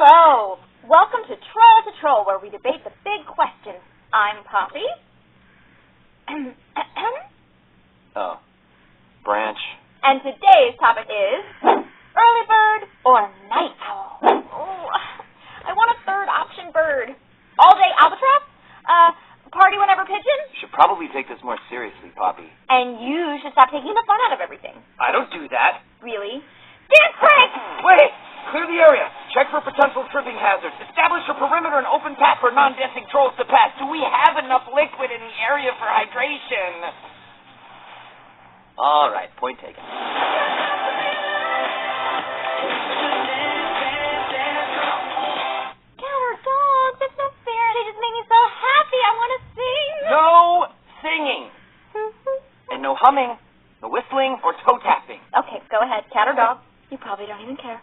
Hello. Welcome to Troll to Troll, where we debate the big questions. I'm Poppy. Oh. Branch. And today's topic is early bird or night owl. Oh, I want a third option bird. All day albatross? Party whenever pigeon? You should probably take this more seriously, Poppy. And you should stop taking the fun out of everything. I don't do that. Really? Dan Crank! Wait! Clear the area. Check for potential tripping hazards. Establish a perimeter and open path for non-dancing trolls to pass. Do we have enough liquid in the area for hydration? All right, point taken. Counter dogs, that's not fair. They just make me so happy. I want to sing. No singing. And no humming, no whistling, or toe tapping. Okay, go ahead. Cat or dog? You probably don't even care.